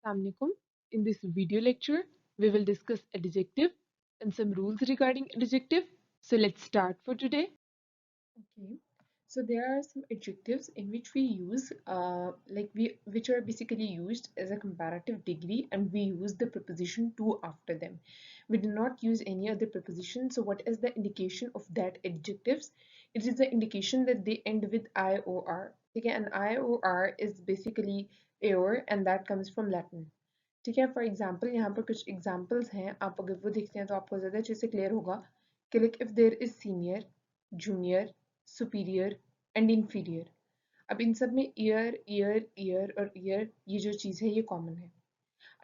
Assalamualaikum. In this video lecture, we will discuss adjective and some rules regarding adjective. So let's start for today. Okay, so there are some adjectives in which we use, which are basically used as a comparative degree, and we use the preposition to after them. We do not use any other preposition. So what is the indication of that adjectives? It is the indication that they end with IOR. Okay, and IOR is basically AOR, and that comes from Latin. ठीक है, for example यहाँ पर कुछ examples हैं, आप अगर वो देखते हैं तो आपको ज़्यादा अच्छे से क्लियर होगा कि like if there is senior, junior, superior and inferior. अब इन सब में ईयर ईयर ईयर और ईयर ये जो चीज़ है ये कॉमन है।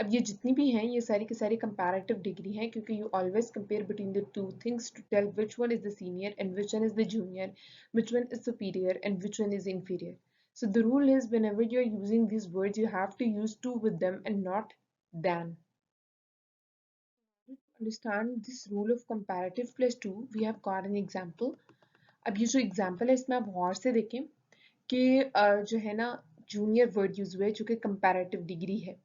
अब ये जितनी भी हैं ये सारी की सारी कंपैरेटिव डिग्री हैं, क्योंकि you always compare between the two things to tell which one is the senior and which one is the junior, which one is superior and which one is inferior. So the rule is whenever you are using these words, you have to use to with them and not than. To understand this rule of comparative plus to, we have got an example. अब ये जो example है इसमें आप गौर से देखें कि जो है ना जूनियर वर्ड यूज हुआ है जो कि कंपैरेटिव डिग्री है।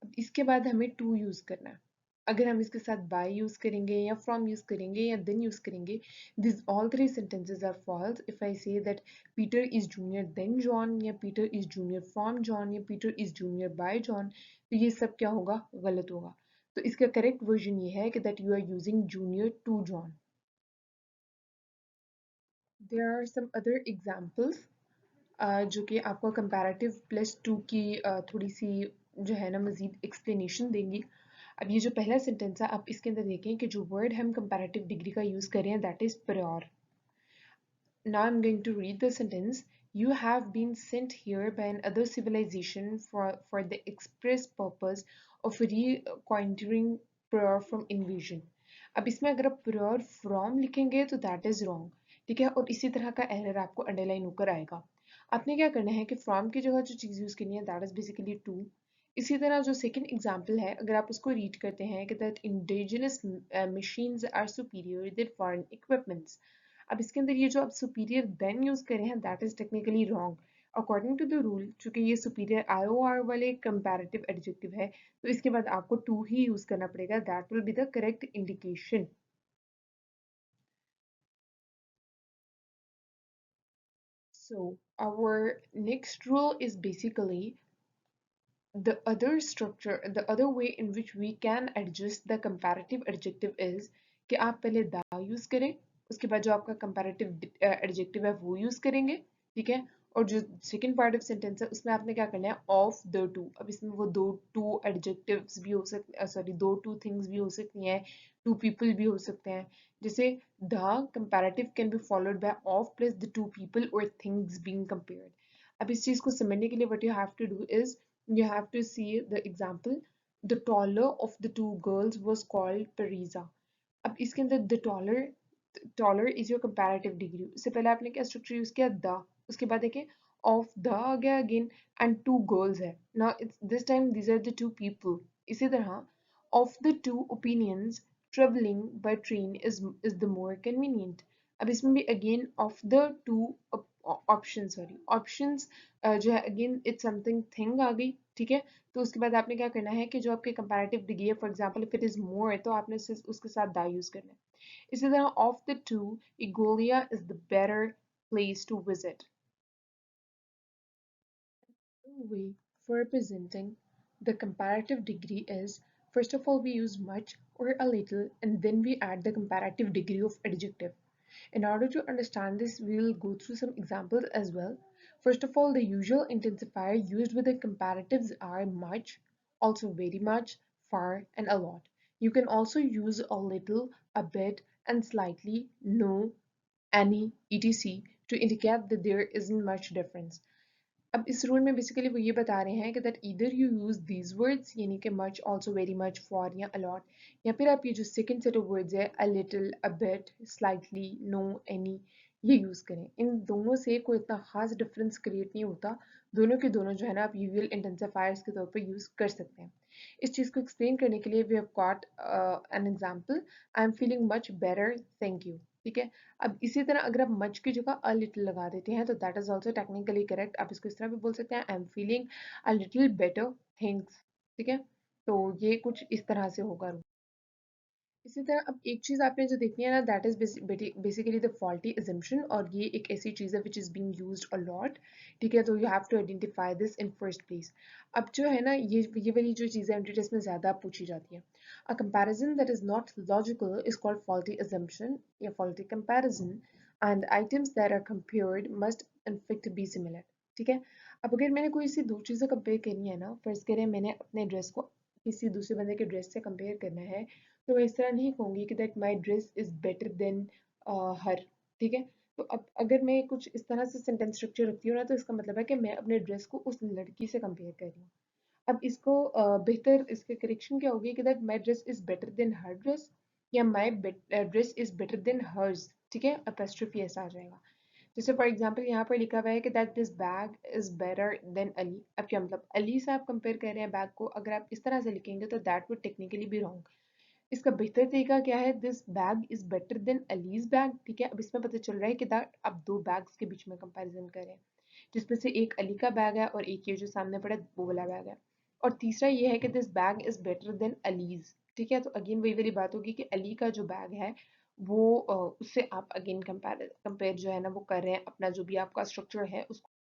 अब इसके बाद हमें टू यूज करना है। अगर हम इसके साथ बाय यूज करेंगे या फ्रॉम यूज करेंगे या देन यूज करेंगे, this all three sentences are false if I say that Peter is junior than John, या Peter is junior from John, या Peter is junior by John, तो ये सब क्या होगा? गलत होगा। तो इसका करेक्ट वर्जन ये है कि that you are using junior to John. There are some other examples जो कि आपको कंपैरेटिव प्लस टू की थोड़ी सी जो है ना मज़ीद एक्सप्लेनेशन देंगी। अब ये जो पहला सेंटेंस है आप इसके अंदर देखें कि जो वर्ड हम कंपैरेटिव डिग्री का यूज़ कर रहे हैं that is prior. Now I'm going to read the sentence. You have been sent here by another civilization for the express purpose of reconquering prior from invasion. अब इसमें अगर आप prior from लिखेंगे तो that is wrong, ठीक है, और इसी तरह का एरर आपको अंडरलाइन होकर आएगा। आपने क्या करना है कि from की जगह जो चीज़ यूज़ करनी है that is basically to। इसी तरह जो सेकंड एग्जाम्पल है अगर आप उसको रीड करते हैं कि that indigenous machines are superior than foreign equipments। अब इसके अंदर ये जो आप सुपीरियर देन यूज करें हैं that is technically wrong according to the rule. चूंकि ये सुपीरियर आईओआर वाले कंपैरेटिव एडजेक्टिव है तो इसके बाद आपको टू ही यूज करना पड़ेगा, that will be the correct indication. So our next rule is basically the other way in which we can adjust the comparative adjective is कि आप पहले दा यूज करें, उसके बाद जो आपका कंपैरेटिव एडजेक्टिव है वो यूज करेंगे, ठीक है, और जो सेकंड पार्ट ऑफ सेंटेंस है उसमें आपने क्या करना है ऑफ द टू। अब इसमें वो दो टू एडजेक्टिव्स भी हो सकते, सॉरी दो टू थिंग्स भी हो सकती हैं, टू पीपल भी हो सकते हैं। जैसे the comparative can be followed by of plus the two people और थिंग्स बीइंग कंपेयर्ड। अब इस चीज को समझने के लिए what you have to do is you have to see the example. The taller of the two girls was called Parisa. अब इसके अंदर the taller is your comparative degree। इससे पहले आपने क्या स्ट्रक्चर यूज किया? the, उसके बाद देखें of the आ गया अगेन and two girls है। now it's this time these are the two people। इसी तरह of the two opinions traveling by train is the more convenient। अब इसमें भी again of the two options, sorry options जो है again it's something thing आ गई, ठीक है। तो उसके बाद आपने क्या करना है कि जो आपके कंपैरेटिव डिग्री है for example if it is more तो आपने उसके साथ दा यूज करना है। इसी तरह ऑफ द टू इगोलिया is the better place to visit. Way for representing the comparative degree is, first of all we use much or a little and then we add the comparative degree of adjective. In order to understand this, we will go through some examples as well. First of all, the usual intensifier used with the comparatives are much, also very much, far, and a lot. You can also use a little, a bit, and slightly, no, any, etc. to indicate that there isn't much difference. अब इस rule में basically वो ये बता रहे हैं कि that either you use these words यानी कि much, also, very much, for या अलॉट, या फिर आप ये जो सेकंड सेट ऑफ वर्ड्स है a little, a bit, slightly, no, any, ये यूज करें। इन दोनों से कोई इतना खास डिफरेंस क्रिएट नहीं होता, दोनों के दोनों जो है ना आप यूजुअल इंटेंसिफायर्स के तौर पर यूज कर सकते हैं। इस चीज़ को एक्सप्लेन करने के लिए we have got an example, I am feeling much better, thank you, ठीक है। अब इसी तरह अगर आप मच की जगह अ लिटिल लगा देते हैं तो that is also technically correct. आप इसको इस तरह भी बोल सकते हैं आई am feeling a little better, thanks. ठीक है, तो ये कुछ इस तरह से होगा। इसी तरह अब एक चीज़ आपने जो देखनी है ना, that is basically the faulty assumption, और ये एक ऐसी चीज़ है which is being used a lot. ठीक है, तो you have to identify this in first place. अब जो है ना, ये वाली जो चीज़ें एमटी टेस्ट में ज़्यादा पूछी जाती हैं। A comparison that is not logical is called faulty assumption या faulty comparison, and items that are compared must in fact be similar. ठीक है, अब अगर मैंने कोई सी दो चीज़ें कंपेयर करनी है ना, फर्स्ट करें मैंने अपने ड्रेस को किसी दूसरे बंदे के ड्रेस से कंपेयर करना है, तो मैं इस तरह नहीं कहूँगी कि that my dress is better than her. ठीक है, तो अब अगर मैं कुछ इस तरह से सेंटेंस स्ट्रक्चर रखती हूँ ना, तो इसका मतलब है कि मैं अपने ड्रेस को उस लड़की से कंपेयर कर रही हूँ। अब इसको बेहतर इसके करेक्शन क्या होगी कि that my dress is better than her dress, या my dress is better than hers. ठीक है, अपोस्ट्रोफी ऐसा आ जाएगा। जैसे फॉर एग्जाम्पल यहाँ पर लिखा हुआ है कि that this bag is better than Ali. अब क्या मतलब, अली से आप कंपेयर कर रहे हैं बैग को, अगर आप इस तरह से लिखेंगे तो that would technically be wrong. इसका बेहतर तरीका क्या है, this bag is better than allies bag. ठीक है, अब इसमें पता चल रहा है कि दैट आप दो बैग्स के बीच में कंपैरिजन करें, जिसमें से एक अली का बैग है और एक ये जो सामने पड़ा है वो वाला बैग है। और तीसरा ये है कि this bag is better than allies. ठीक है, तो अगेन वही वाली बात होगी कि अली का जो बैग है वो उससे आप अगेन कंपेयर जो है ना वो कर रहे हैं, अपना जो भी आपका स्ट्रक्चर है उसको।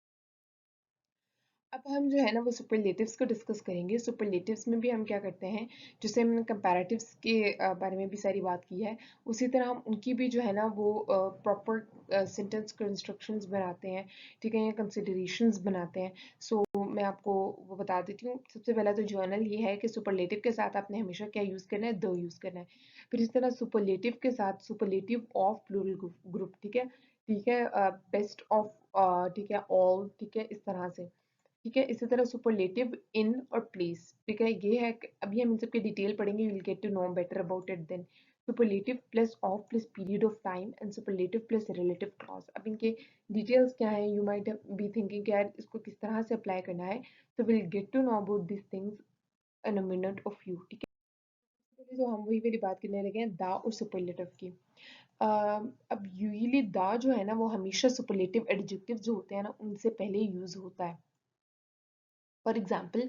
अब हम जो है ना वो सुपरलेटिव्स को डिस्कस करेंगे। सुपरलेटिव्स में भी हम क्या करते हैं, जैसे हमने कंपैरेटिव्स के बारे में भी सारी बात की है, उसी तरह हम उनकी भी जो है ना वो प्रॉपर सेंटेंस कंस्ट्रक्शंस बनाते हैं। ठीक है, या कंसिडरेशंस बनाते हैं। सो मैं आपको वो बता देती हूँ। सबसे पहला तो जर्नल ये है कि सुपरलेटिव के साथ आपने हमेशा क्या यूज़ करना है, द यूज़ करना है। फिर इस तरह सुपरलेटिव के साथ सुपरलेटिव ऑफ प्लूरल ग्रुप। ठीक है, ठीक है, बेस्ट ऑफ, ठीक है, ऑल, ठीक है, इस तरह से। ठीक है, इसी तरह सुपरलेटिव इन और प्लेस। ठीक है, ये है अभी हम इन सब की डिटेल पढ़ेंगे, you will get to know better about it then. Superlative plus of plus period of time and superlative plus relative clause. अब इनके डिटेल्स क्या है, यू माइट बी थिंकिंग कि यार इसको किस तरह से अप्लाई करना है, तो will get to know about this things in a minute of you. ठीक है, तो हम वही वाली बात करने लगे हैं, दा और सुपरलेटिव की। अब यूजली दा जो है ना वो हमेशा सुपरलेटिव एडजेक्टिव जो होते हैं ना उनसे पहले यूज होता है। फॉर एग्जाम्पल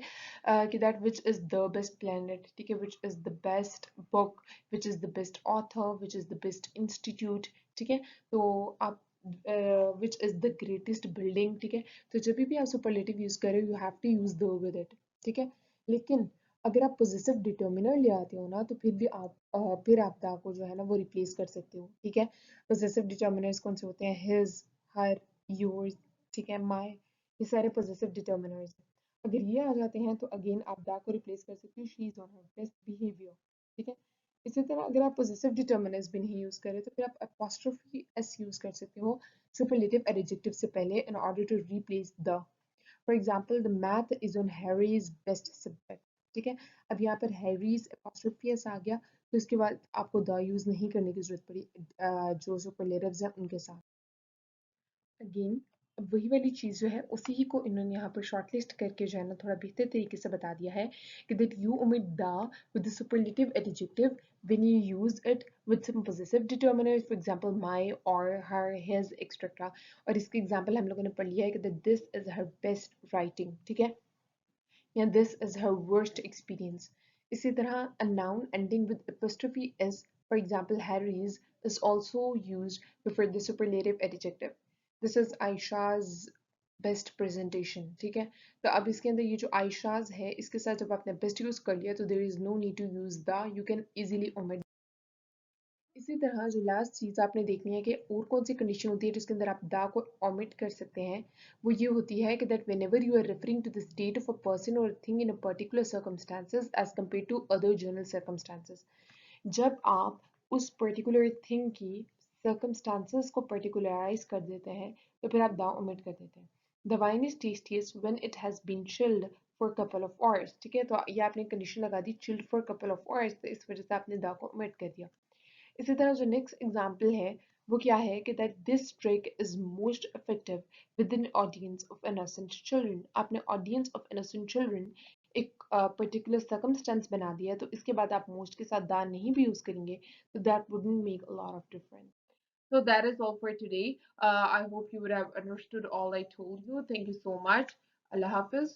कि that which is the best planet. ठीक है, which is the best book, which is the best author, which is the best institute. ठीक है, तो आप which is the greatest building. ठीक है, तो जब भी आप सुपरलेटिव यूज़ करें you have to use the with it. ठीक है, लेकिन अगर आप पोजेसिव डिटर्मिनर ले आते हो ना, तो फिर भी आप फिर आप दा को जो है ना वो रिप्लेस कर सकते हो। ठीक है, पोजेसिव डिटर्मिनर्स कौन से होते हैं, हिज, हर, योर्स, ठीक है, माई, ये सारे पोजेसिव डिटर्मिनर्स। अगर ये आ जाते हैं तो अगेन आप दैट को रिप्लेस कर सकते हो, she is on her best behaviour. ठीक है, इसी तरह अगर आप पोजेसिव डिटर्मिनर्स भी नहीं यूज करें तो फिर आप अपोस्ट्रोफी एस यूज कर सकते हो सुपरलेटिव एडजेक्टिव से पहले in order to replace the. For example the math is on Harry's best subject. ठीक है, अब यहाँ पर हैरीज अपोस्ट्रोफी एस आ गया, तो इसके बाद आपको द यूज नहीं करने की जरूरत पड़ी जो सुपरलेटिव्स हैं उनके साथ। अगेन वही वाली चीज़ जो है उसी ही को इन्होंने यहाँ पर शॉर्टलिस्ट करके जो है ना थोड़ा बेहतर तरीके से बता दिया है कि that you omit the with the superlative adjective when you use it with some possessive determinants, for example my or her, his, etc. और इसके एग्जाम्पल हम लोगों ने पढ़ लिया है कि that this is her best writing। ठीक है, या this is her worst experience। इसी तरह a noun ending with apostrophe s, for example Harry's, is also used before the superlative adjective। this is Aisha's best presentation. ठीक है, तो अब इसके अंदर ये जो आयशाज है इसके साथ जब आपने बेस्ट यूज कर लिया तो there is no need to use the, you can easily omit. इसी तरह जो लास्ट चीज़ आपने देखनी है कि और कौन सी कंडीशन होती है जिसके अंदर आप दा को ओमिट कर सकते हैं, वो ये होती है कि that whenever you are referring to the state of a person और thing in a particular circumstances as compare to other general circumstances. जब आप उस पर्टिकुलर थिंग की सर्कमस्टांसेस को पर्टिकुलराइज कर देते हैं तो फिर आप दा ओमिट कर देते हैं। The wine is tastiest when it has been chilled for couple of hours. ठीक है, तो ये आपने कंडीशन लगा दी chilled for couple of hours, तो इस वजह से आपने दा को ओमिट कर दिया। इसी तरह जो नेक्स्ट एग्जाम्पल है वो क्या है कि that this trick is most effective with in audience of innocent children. आपने ऑडियंस ऑफ इनोसेंट चिल्ड्रन एक पर्टिकुलर सर्कमस्टेंस बना दिया, तो इसके बाद आप मोस्ट के साथ दा नहीं भी यूज करेंगे तो that wouldn't make a lot of difference. So that is all for today. I hope you would have understood all I told you. Thank you so much. Allah Hafiz.